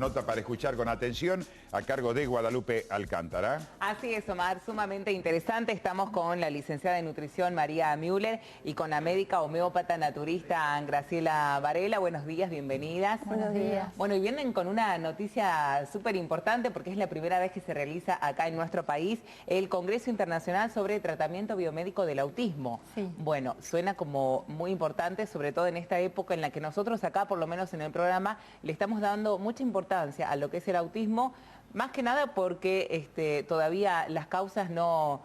Nota para escuchar con atención a cargo de Guadalupe Alcántara. Así es, Omar, sumamente interesante. Estamos con la licenciada en nutrición María Müller y con la médica homeópata naturista Graciela Varela. Buenos días, bienvenidas. Buenos días. Bueno, y vienen con una noticia súper importante porque es la primera vez que se realiza acá en nuestro país el Congreso Internacional sobre Tratamiento Biomédico del Autismo. Sí. Bueno, suena como muy importante, sobre todo en esta época en la que nosotros acá, por lo menos en el programa, le estamos dando mucha importancia a lo que es el autismo, más que nada porque todavía las causas no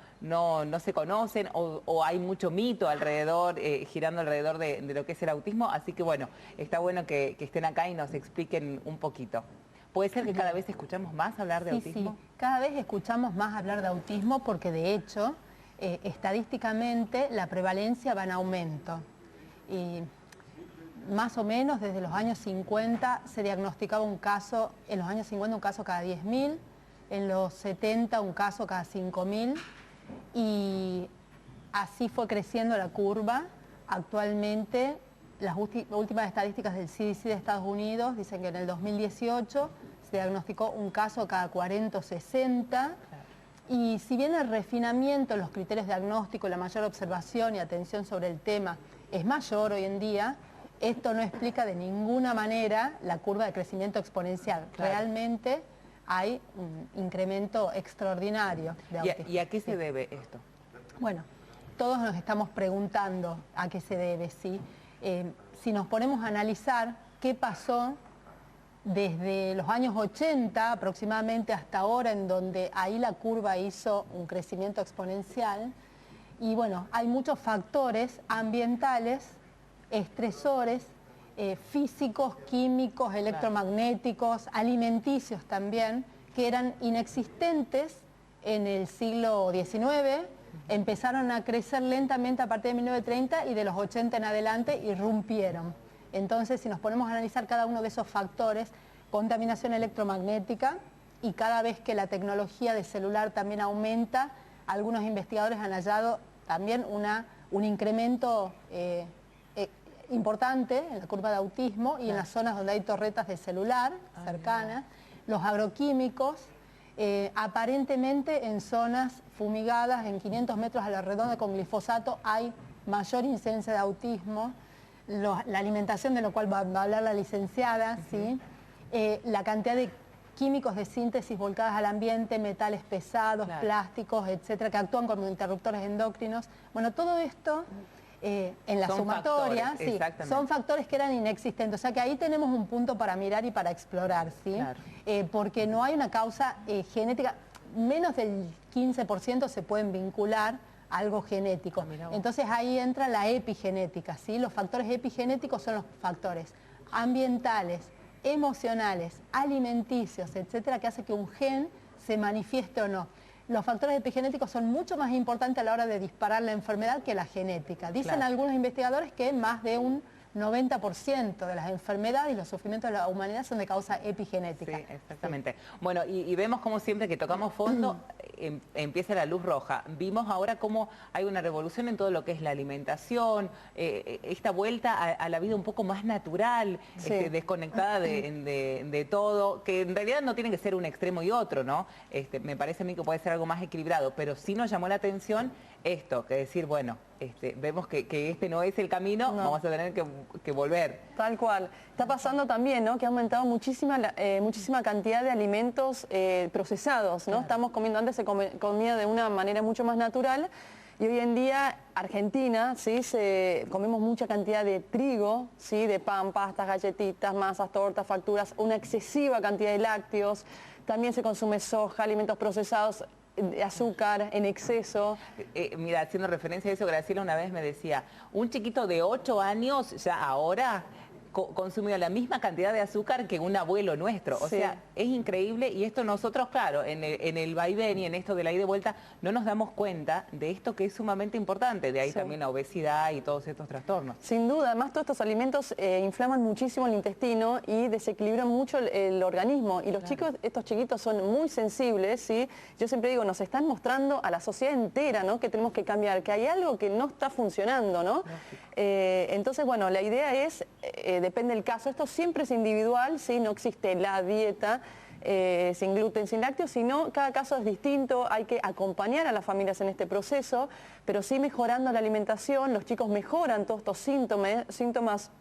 se conocen o hay mucho mito alrededor, girando alrededor de lo que es el autismo, así que bueno, está bueno que estén acá y nos expliquen un poquito. ¿Puede ser que cada vez escuchamos más hablar de autismo? Sí, cada vez escuchamos más hablar de autismo porque de hecho, estadísticamente la prevalencia va en aumento. Y más o menos desde los años 50 se diagnosticaba un caso, en los años 50 un caso cada 10.000, en los 70 un caso cada 5.000 y así fue creciendo la curva. Actualmente las últimas estadísticas del CDC de Estados Unidos dicen que en el 2018 se diagnosticó un caso cada 40 o 60 y si bien el refinamiento en los criterios de diagnóstico, la mayor observación y atención sobre el tema es mayor hoy en día, esto no explica de ninguna manera la curva de crecimiento exponencial. Claro. Realmente hay un incremento extraordinario de autismo. ¿Y a qué se debe esto? Bueno, todos nos estamos preguntando a qué se debe, ¿sí? Si nos ponemos a analizar qué pasó desde los años 80 aproximadamente hasta ahora, en donde ahí la curva hizo un crecimiento exponencial, y bueno, hay muchos factores ambientales, estresores, físicos, químicos, electromagnéticos, alimenticios también, que eran inexistentes en el siglo XIX, empezaron a crecer lentamente a partir de 1930 y de los 80 en adelante irrumpieron. Entonces, si nos ponemos a analizar cada uno de esos factores, contaminación electromagnética, y cada vez que la tecnología del celular también aumenta, algunos investigadores han hallado también un incremento importante en la curva de autismo y en las zonas donde hay torretas de celular cercanas. Los agroquímicos, aparentemente en zonas fumigadas en 500 metros a la redonda con glifosato hay mayor incidencia de autismo. La alimentación, de lo cual va a hablar la licenciada, ¿sí? La cantidad de químicos de síntesis volcadas al ambiente, metales pesados, plásticos, etcétera, que actúan como interruptores endocrinos. Bueno, todo esto en la sumatoria sí, son factores que eran inexistentes. O sea que ahí tenemos un punto para mirar y para explorar, ¿sí? Claro. Porque no hay una causa genética, menos del 15% se pueden vincular a algo genético. Entonces ahí entra la epigenética, ¿sí? Los factores epigenéticos son los factores ambientales, emocionales, alimenticios, etcétera, que hace que un gen se manifieste o no. Los factores epigenéticos son mucho más importantes a la hora de disparar la enfermedad que la genética. Dicen algunos investigadores que más de un 90% de las enfermedades y los sufrimientos de la humanidad son de causa epigenética. Sí, exactamente. Sí. Bueno, y vemos como siempre que tocamos fondo, empieza la luz roja. Vimos ahora cómo hay una revolución en todo lo que es la alimentación, esta vuelta a la vida un poco más natural, desconectada de todo, que en realidad no tiene que ser un extremo y otro, ¿no? Me parece a mí que puede ser algo más equilibrado, pero sí nos llamó la atención esto, que decir, bueno, vemos que este no es el camino, vamos a tener que volver. Tal cual. Está pasando también, ¿no?, que ha aumentado muchísima cantidad de alimentos procesados, ¿no? Claro. Estamos comiendo, antes se comía de una manera mucho más natural y hoy en día Argentina, ¿sí?, comemos mucha cantidad de trigo, ¿sí?, de pan, pastas, galletitas, masas, tortas, facturas, una excesiva cantidad de lácteos, también se consume soja, alimentos procesados, de azúcar en exceso. Mira, haciendo referencia a eso, Graciela una vez me decía, un chiquito de 8 años ya ahora consumió la misma cantidad de azúcar que un abuelo nuestro. O sea, es increíble y esto nosotros, claro, en el vaivén y en esto de la ida y vuelta, no nos damos cuenta de esto que es sumamente importante. De ahí también la obesidad y todos estos trastornos. Sin duda, además todos estos alimentos inflaman muchísimo el intestino y desequilibran mucho el organismo. Y los chicos, estos chiquitos son muy sensibles, ¿sí? Yo siempre digo, nos están mostrando a la sociedad entera, ¿no?, que tenemos que cambiar, que hay algo que no está funcionando, ¿no? Entonces, bueno, la idea es depende del caso. Esto siempre es individual, ¿sí? No existe la dieta sin gluten, sin lácteos, sino cada caso es distinto, hay que acompañar a las familias en este proceso, pero sí mejorando la alimentación, los chicos mejoran todos estos síntomas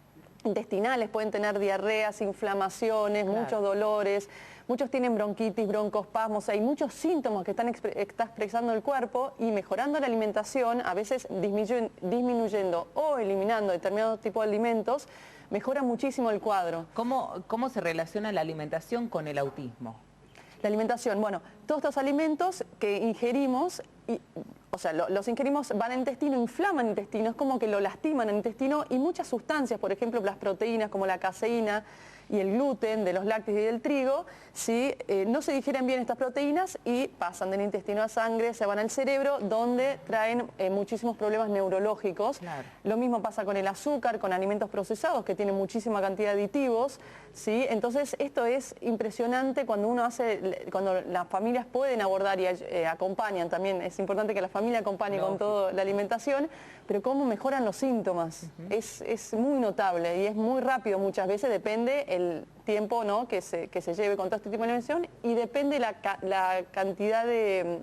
intestinales, pueden tener diarreas, inflamaciones, muchos dolores, muchos tienen bronquitis, broncoespasmos, hay muchos síntomas que está expresando el cuerpo, y mejorando la alimentación, a veces disminuyendo o eliminando determinados tipos de alimentos, mejora muchísimo el cuadro. ¿Cómo se relaciona la alimentación con el autismo? La alimentación, bueno, todos estos alimentos que ingerimos, los ingerimos, van al intestino, inflaman el intestino, es como que lo lastiman el intestino, y muchas sustancias, por ejemplo, las proteínas como la caseína y el gluten de los lácteos y del trigo, ¿sí? No se digieren bien estas proteínas y pasan del intestino a sangre, se van al cerebro, donde traen muchísimos problemas neurológicos. Claro. Lo mismo pasa con el azúcar, con alimentos procesados que tienen muchísima cantidad de aditivos, ¿sí? Entonces esto es impresionante cuando cuando las familias pueden abordar y acompañan también. Es importante que la familia acompañe con toda la alimentación, pero cómo mejoran los síntomas. Es muy notable y es muy rápido muchas veces, depende el tiempo, ¿no?, que se lleve con todo este tipo de alimentación, y depende la cantidad de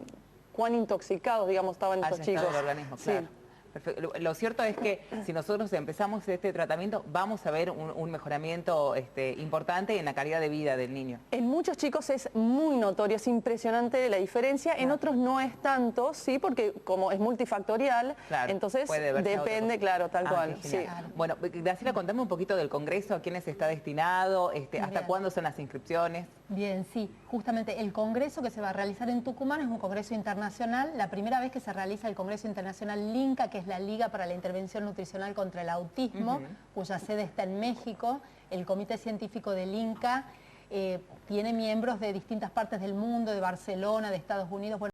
cuán intoxicados, digamos, estaban estos chicos. El organismo, claro. Sí. Perfecto. Lo cierto es que si nosotros empezamos este tratamiento, vamos a ver un mejoramiento importante en la calidad de vida del niño. En muchos chicos es muy notorio, es impresionante la diferencia, en otros no es tanto, sí, porque como es multifactorial, claro, entonces depende, claro, tal cual. Sí. Claro. Bueno, Graciela, contame un poquito del Congreso, a quiénes está destinado, hasta cuándo son las inscripciones. Bien, sí, justamente el Congreso que se va a realizar en Tucumán es un Congreso internacional, la primera vez que se realiza el Congreso Internacional LINCA, que es la Liga para la Intervención Nutricional contra el Autismo, cuya sede está en México. El Comité Científico del INCA tiene miembros de distintas partes del mundo, de Barcelona, de Estados Unidos. Bueno,